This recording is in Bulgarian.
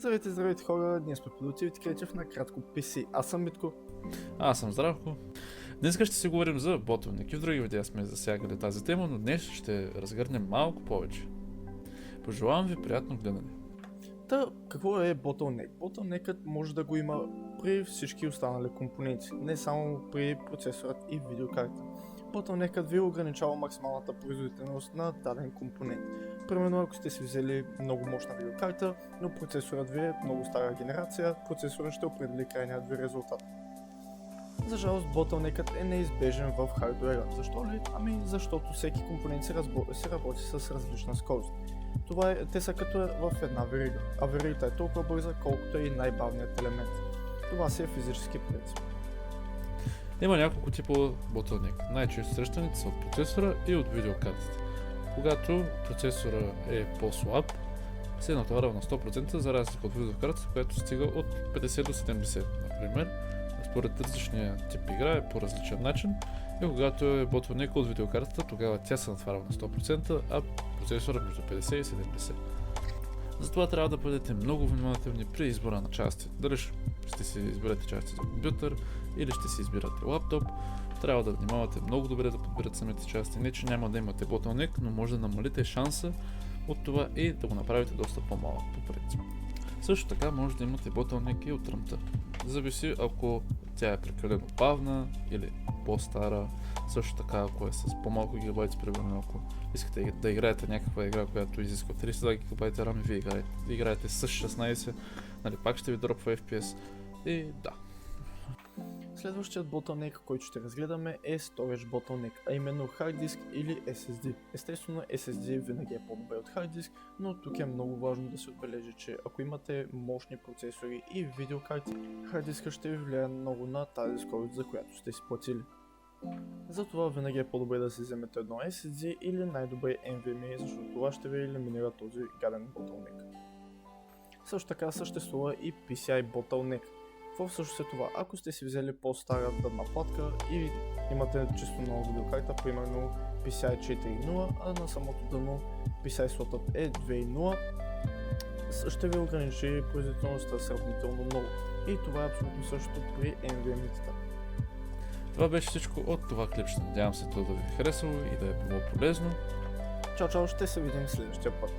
Здравейте хора, ние сме Productivity Creative на кратко PC. Аз съм Митко. Аз съм Здравко. Днес ще си говорим за Bottleneck и в други видеа сме засягали тази тема, но днес ще разгърнем малко повече. Пожелавам ви приятно гледане. Та, какво е Bottleneck? Bottleneckът може да го има при всички останали компоненти, не само при процесорът и видеокарта. Bottleneckът ви ограничава максималната производителност на даден компонент. Примерно, ако сте си взели много мощна видеокарта, но процесорът ви е много стара генерация, процесорът ще определи крайният ви резултат. За жалост, Bottleneckът е неизбежен в хардуера. Защо ли? Ами защото всеки компонент се работи с различна скорост. Те са като в една верига, а веригата е толкова бърза, колкото е и най-бавният елемент. Това си е физически принцип. Има няколко типа Bottleneck. Най-често срещаните са от процесора и от видеокартата. Когато процесора е по-слаб, се натоварва на 100%, за разлика от видеокартата, която стига от 50 до 70, например. Според различния тип игра е по различен начин и когато е Bottleneck от видеокартата, тогава тя се натварва на 100%, а процесора между 50 и 70. Затова трябва да бъдете много внимателни при избора на части. Дали ще си изберете части за компютър или ще си избирате лаптоп, трябва да внимавате много добре да подберете самите части. Не че няма да имате Bottleneck, но може да намалите шанса от това и да го направите доста по-малък по принцип. Също така може да имате Bottleneck и от ръмта. Зависи ако тя е прекалено бавна или по-стара. Също така ако е с по-малко гигабайти, примерно ако искате да играете някаква игра, която изисква 32 гигабайта RAM, вие играете с 16, нали, пак ще ви дропва FPS и да. Следващият Bottleneck, който ще разгледаме е Storage Bottleneck, а именно Hard Disk или SSD. Естествено SSD винаги е по-добре от Hard Disk, но тук е много важно да се отбележи, че ако имате мощни процесори и видеокарти, Hard Disk ще ви влияе много на тази скорост, за която сте си платили. Затова винаги е по-добре да си вземете едно SSD или най-добре NVMe, защото това ще ви елиминира този гаден Bottleneck. Също така съществува и PCI Bottleneck. Какво всъщност е това? Ако сте си взели по-стара дънна платка и имате чисто нова видеокарта, примерно PCI 4.0, а на самото дъно PCI слотът е 2.0, ще ви ограничи производителността сравнително много. И това е абсолютно същото при NVMe-тата. Това беше всичко от това клипче. Надявам се това да ви е харесало и да е било полезно. Чао, ще се видим следващия път.